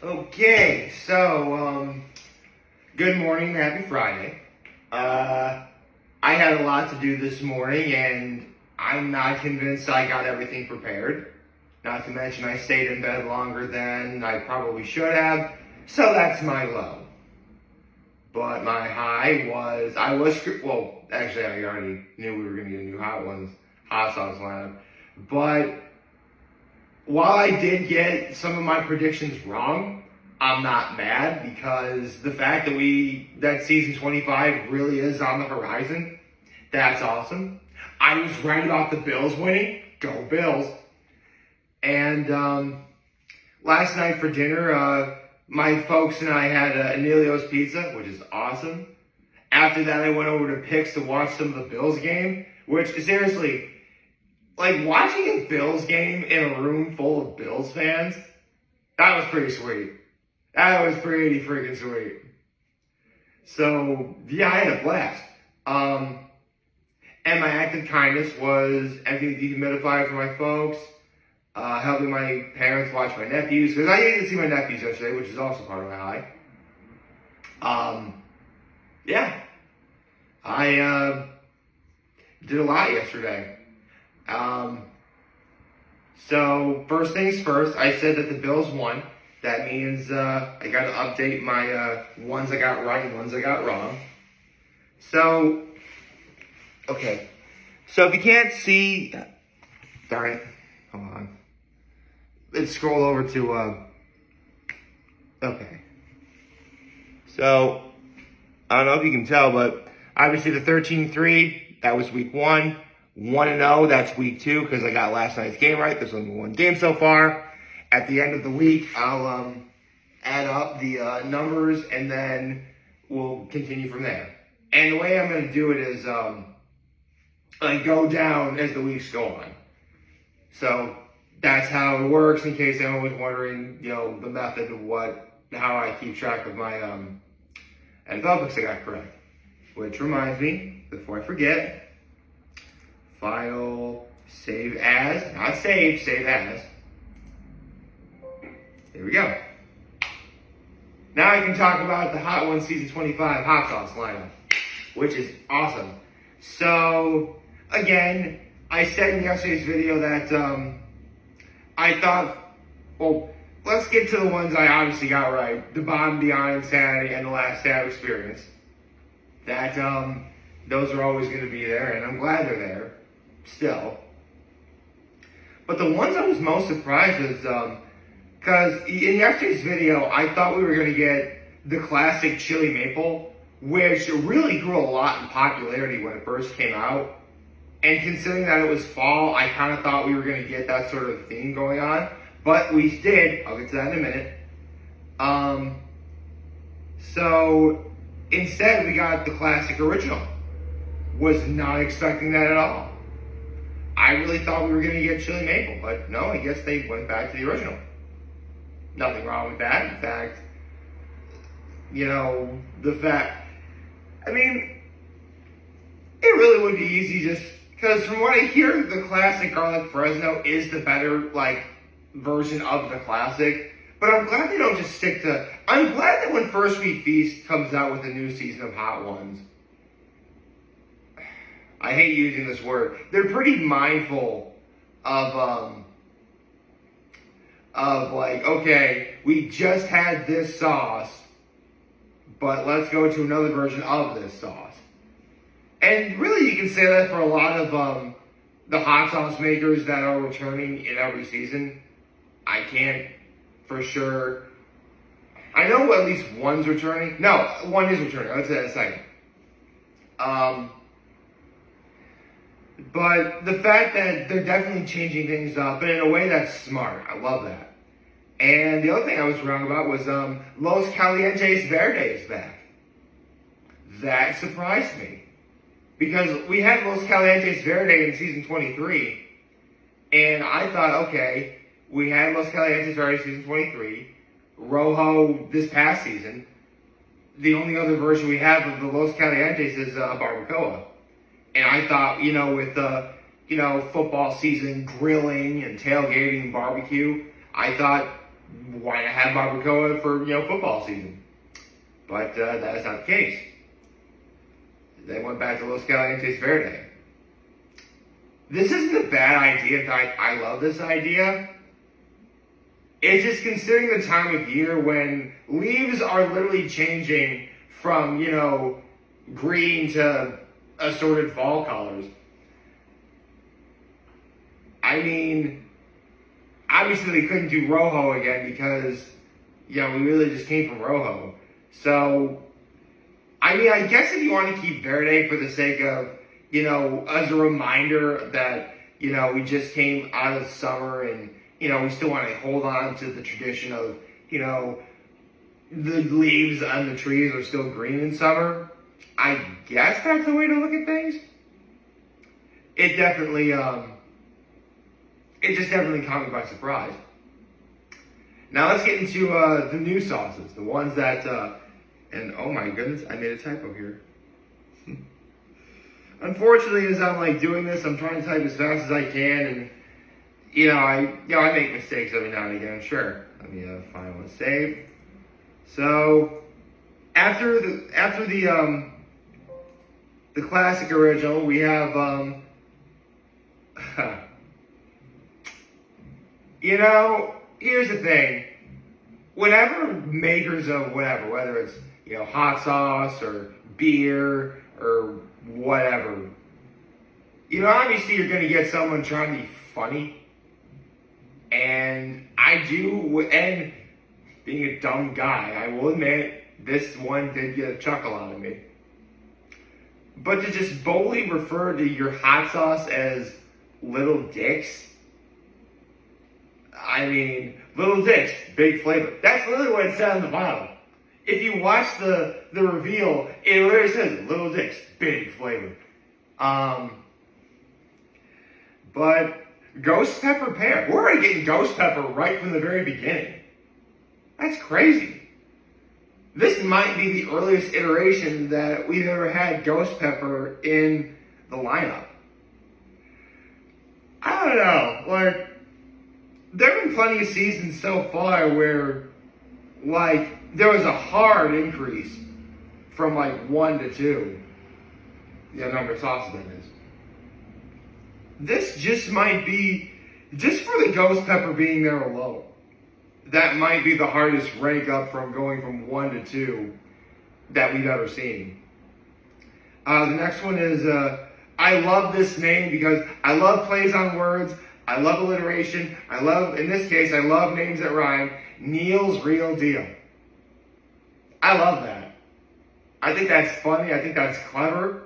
Okay, so good morning, happy Friday. I had a lot to do this morning, and I'm not convinced I got everything prepared. Not to mention, I stayed in bed longer than I probably should have, so that's my low. But my high was actually, I already knew we were going to get a new hot sauce lineup. But while I did get some of my predictions wrong, I'm not mad because the fact that season 25 really is on the horizon, that's awesome. I was right about the Bills winning. Go Bills. And last night for dinner, my folks and I had Anelio's Pizza, which is awesome. After that, I went over to Pix to watch some of the Bills game, which seriously, like watching a Bills game in a room full of Bills fans, that was pretty sweet. That was pretty freaking sweet. So, yeah, I had a blast. And my act of kindness was emptying the dehumidifier for my folks, helping my parents watch my nephews, because I didn't see my nephews yesterday, which is also part of my high. Yeah, I did a lot yesterday. So first things first, I said that the Bills won. That means I got to update my ones I got right and ones I got wrong. So, okay. So if you can't see, darn it, hold on. Let's scroll over to, okay. So, I don't know if you can tell, but obviously the 13-3, that was week 1. 1-0, that's week 2, because I got last night's game right. There's only one game so far. At the end of the week, I'll add up the numbers, and then we'll continue from there. And the way I'm going to do it is go down as the weeks go on. So that's how it works, in case anyone was wondering, the method of how I keep track of my NFL picks I got correct. Which reminds me, before I forget, file, save as, not save, save as. There we go. Now I can talk about the Hot Ones Season 25 hot sauce lineup, which is awesome. So, again, I said in yesterday's video that I thought, let's get to the ones I obviously got right. The Bomb, Beyond Insanity, and the Last Stab Experience. That, those are always going to be there, and I'm glad they're there, still. But the ones I was most surprised was, because in yesterday's video, I thought we were going to get the classic chili maple, which really grew a lot in popularity when it first came out. And considering that it was fall, I kind of thought we were going to get that sort of theme going on. But we did. I'll get to that in a minute. So instead, we got the classic original. Was not expecting that at all. I really thought we were going to get chili maple, but no, I guess they went back to the original. Nothing wrong with that. In fact, it really would be easy just because from what I hear, the classic garlic Fresno is the better, version of the classic. But I'm glad they don't just I'm glad that when First Week Feast comes out with a new season of Hot Ones, I hate using this word, they're pretty mindful of okay, we just had this sauce, but let's go to another version of this sauce. And really, you can say that for a lot of the hot sauce makers that are returning in every season. I can't for sure. I know at least one's returning. No, one is returning. Let's say that in a second. But the fact that they're definitely changing things up, and in a way that's smart. I love that. And the other thing I was wrong about was Los Calientes Verde is back. That surprised me. Because we had Los Calientes Verde in season 23, and I thought, okay, we had Los Calientes Verde season 23, Rojo this past season. The only other version we have of the Los Calientes is Barbacoa. And I thought, with the, football season, grilling and tailgating and barbecue, I thought why not have barbacoa for, football season? But that is not the case. They went back to Los Calientes Verde. This isn't a bad idea. In fact, I love this idea. It's just considering the time of year when leaves are literally changing from, green to assorted fall colors. I mean, obviously they couldn't do Rojo again because, we really just came from Rojo. So, I mean, I guess if you want to keep Verde for the sake of, as a reminder that, we just came out of summer and, we still want to hold on to the tradition of, the leaves on the trees are still green in summer. I guess that's the way to look at things. It definitely, it just definitely caught me by surprise. Now let's get into the new sauces, the ones that, and oh my goodness, I made a typo here. Unfortunately, as I'm doing this, I'm trying to type as fast as I can, and I make mistakes every now and again. Sure, let me find one save. So after the classic original, we have here's the thing. Whenever makers of whatever, whether it's hot sauce or beer or whatever, obviously you're gonna get someone trying to be funny. And I do, and being a dumb guy, I will admit, this one did get a chuckle out of me. But to just boldly refer to your hot sauce as little dicks, I mean, little dicks, big flavor. That's literally what it said on the bottle. If you watch the reveal, it literally says little dicks, big flavor. But ghost pepper pear. We're already getting ghost pepper right from the very beginning. That's crazy. This might be the earliest iteration that we've ever had ghost pepper in the lineup. I don't know, there have been plenty of seasons so far where, there was a hard increase from, 1 to 2. The number of sauces, that is. This just might be, just for the ghost pepper being there alone, that might be the hardest rank up from going from 1 to 2 that we've ever seen. The next one is, I love this name because I love plays on words. I love alliteration. In this case, I love names that rhyme. Neil's Real Deal. I love that. I think that's funny. I think that's clever.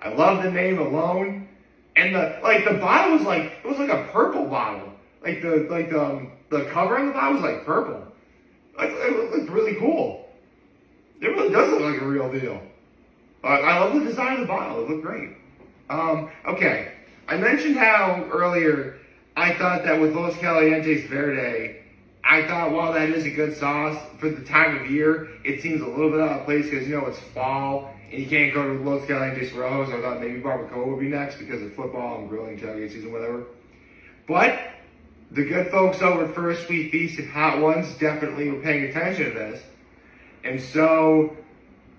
I love the name alone. And the bottle was it was like a purple bottle. The cover on the bottle was purple. It looked really cool. It really does look like a real deal. I love the design of the bottle. It looked great. Okay. I mentioned how earlier I thought that with Los Calientes Verde, I thought while that is a good sauce for the time of year, it seems a little bit out of place because it's fall and you can't go to Los Calientes Rojos. So I thought maybe barbacoa would be next because of football and grilling, tailgate season, whatever. But the good folks over at First Sweet Feast and Hot Ones definitely were paying attention to this. And so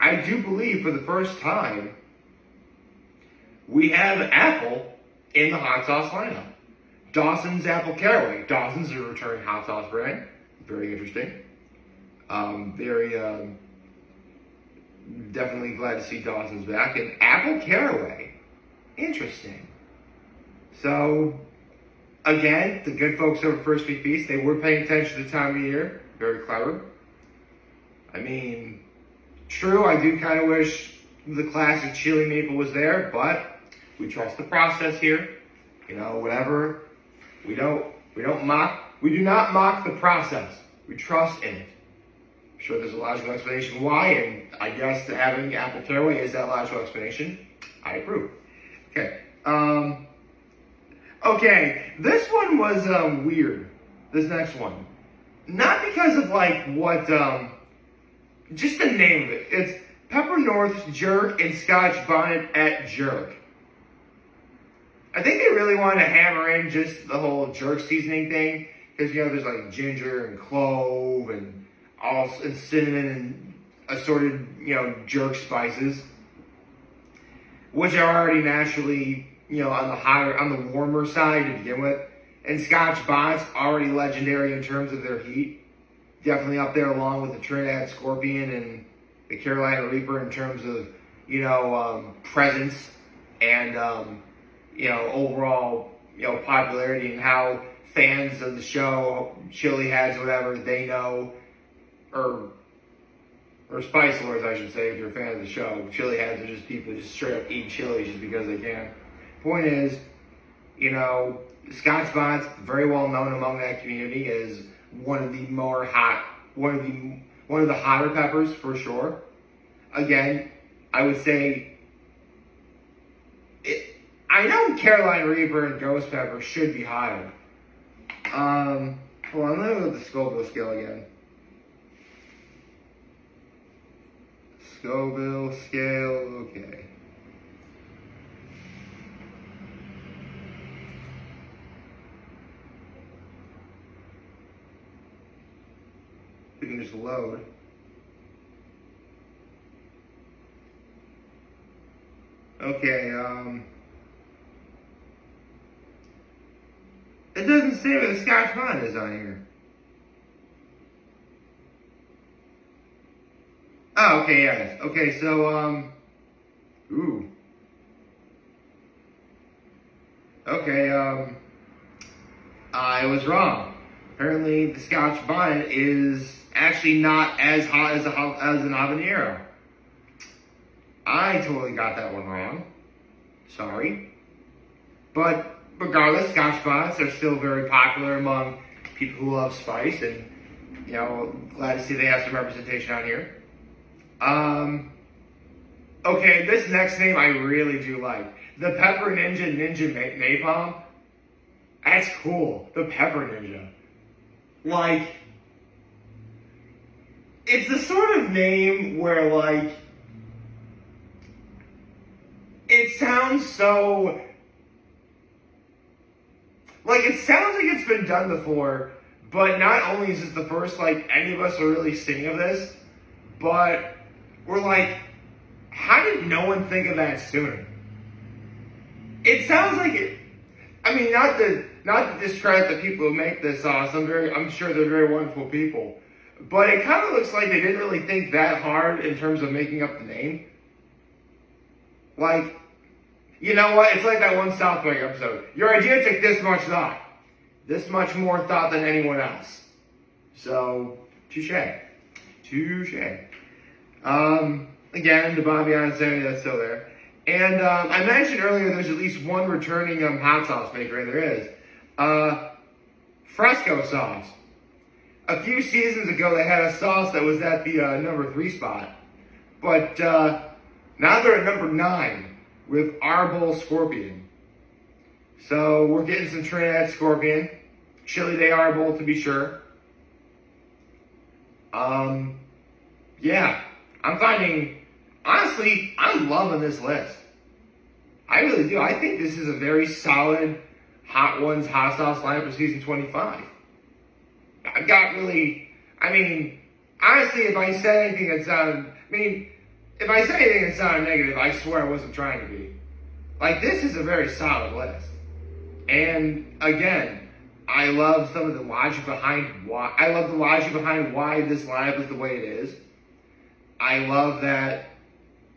I do believe for the first time, we have apple in the hot sauce lineup. Dawson's Apple Caraway. Dawson's is a returning hot sauce brand. Very interesting. Definitely glad to see Dawson's back. And Apple Caraway. Interesting. So, again, the good folks over First Week Feast, they were paying attention to the time of year. Very clever. I mean, true, I do kind of wish the classic chili maple was there, but we trust the process here. Whatever. We do not mock the process. We trust in it. I'm sure there's a logical explanation why, and I guess having Apple Caraway is that logical explanation. I approve. Okay. Okay, this one was weird. This next one. Not because of just the name of it. It's Pepper North's Jerk and Scotch Bonnet at Jerk. I think they really wanted to hammer in just the whole jerk seasoning thing because there's like ginger and clove and and cinnamon and assorted jerk spices, which are already naturally on the warmer side to begin with. And Scotch Bonnet's already legendary in terms of their heat. Definitely up there along with the Trinidad Scorpion and the Carolina Reaper in terms of, presence and, overall, popularity and how fans of the show, chili heads, whatever, they know, or spice lords, I should say, if you're a fan of the show. Chili heads are just people who just straight up eat chili just because they can. Point is, Scotch Bonnet's very well known among that community as one of the hotter peppers for sure. Again, I would say I know Carolina Reaper and Ghost Pepper should be higher. Hold on, let me look at the Scoville scale again. Scoville scale, okay. We can just load. Okay, it doesn't say where the Scotch Bonnet is on here. Oh, okay, yes. Okay, so, ooh. Okay, I was wrong. Apparently, the Scotch Bonnet is actually not as hot as an habanero. I totally got that one wrong. Sorry. But regardless, Scotch Bonnets are still very popular among people who love spice, and glad to see they have some representation on here. Okay, this next name I really do like. The Pepper Ninja Napalm. That's cool. The Pepper Ninja. Like, it's the sort of name where, like, it sounds so, like, it sounds like it's been done before, but not only is this the first, like, any of us are really singing of this, but we're like, how did no one think of that sooner? It sounds like it, I mean, not to discredit the people who make this sauce. I'm sure they're very wonderful people. But it kind of looks like they didn't really think that hard in terms of making up the name. Like, you know what? It's like that one South Park episode. Your idea took this much thought. This much more thought than anyone else. So, touche. Touche. Again, the Bobby Insanity, that's still there. And I mentioned earlier there's at least one returning hot sauce maker, and there is. Fresco sauce. A few seasons ago, they had a sauce that was at the number 3 spot. But now they're at number 9 with Arbol Scorpion. So we're getting some Trinidad Scorpion. Chili de Arbol, to be sure. Yeah. Honestly, I'm loving this list. I really do. I think this is a very solid Hot Ones hot sauce line for season 25. I've got really, honestly, if I said anything that sounded negative, I swear I wasn't trying to be. Like, this is a very solid list. And again, I love some of the logic behind why this lineup is the way it is. I love that.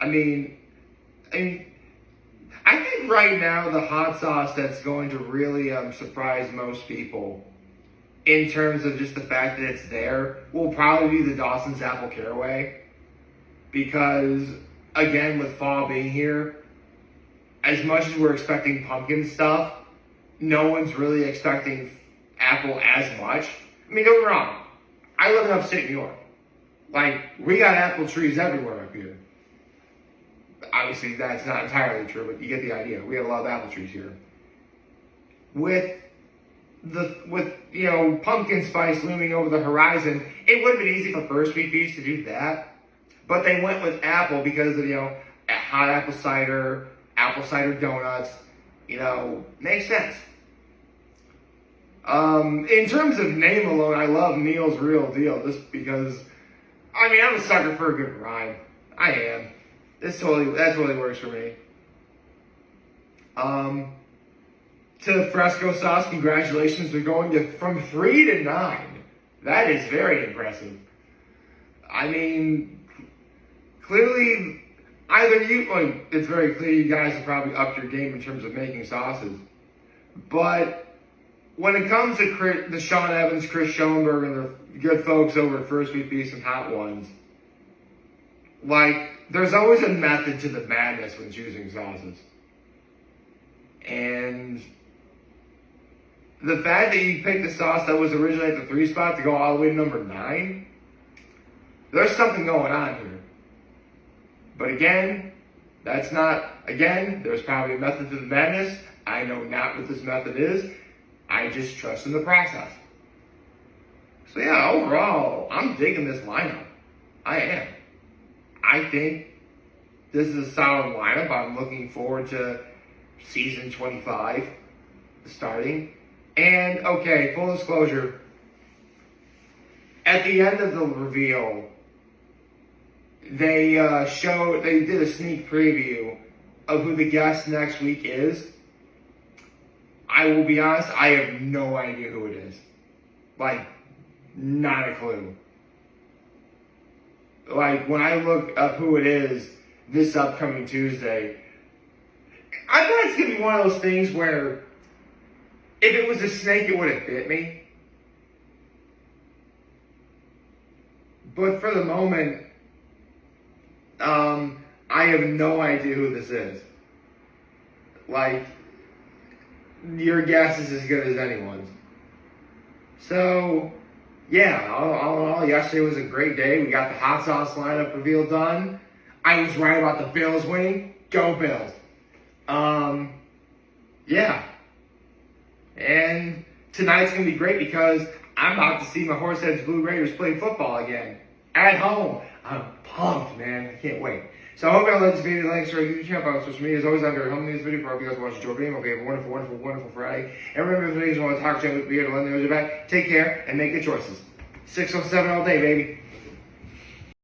I think right now the hot sauce that's going to really surprise most people in terms of just the fact that it's there will probably be the Dawson's Apple Caraway. Because, again, with fall being here, as much as we're expecting pumpkin stuff, no one's really expecting apple as much. Don't get me wrong. I live in upstate New York. Like, we got apple trees everywhere up here. Obviously, that's not entirely true, but you get the idea. We have a lot of apple trees here. With pumpkin spice looming over the horizon, it would have been easy for First Sweet Feast to do that. But they went with apple because of, hot apple cider donuts, makes sense. In terms of name alone, I love Neil's Real Deal just because, I mean, I'm a sucker for a good rhyme. I am. That totally works for me. To Fresco Sauce, congratulations. We're going from 3 to 9. That is very impressive. I mean, clearly, it's very clear you guys have probably upped your game in terms of making sauces. But when it comes to the Sean Evans, Chris Schoenberg, and the good folks over at First Sweet Feast and Hot Ones, like, there's always a method to the madness when choosing sauces. And the fact that you picked the sauce that was originally at the 3 spot to go all the way to number 9, there's something going on here. But again, there's probably a method to the madness. I know not what this method is. I just trust in the process. So yeah, overall, I'm digging this lineup. I am. I think this is a solid lineup. I'm looking forward to season 25 starting. And okay, full disclosure, at the end of the reveal, they did a sneak preview of who the guest next week is. I will be honest, I have no idea who it is. Like, not a clue. Like, when I look up who it is this upcoming Tuesday, I thought it's going to be one of those things where if it was a snake, it would have bit me. But for the moment, I have no idea who this is. Like, your guess is as good as anyone's. So, yeah, all in all, yesterday was a great day. We got the hot sauce lineup reveal done. I was right about the Bills winning. Go Bills. Yeah. And tonight's going to be great because I'm about to see my Horseheads Blue Raiders play football again. At home. I'm pumped, man. I can't wait. So I hope y'all like this video. Like, share, YouTube channel, follow social media. As always, I'm very home in this video. For all you guys watching Joe Game. Hope you have a wonderful, wonderful, wonderful Friday. And remember, if you want to talk to me, be here to let me know you're back. Take care and make good choices. 607 all day, baby.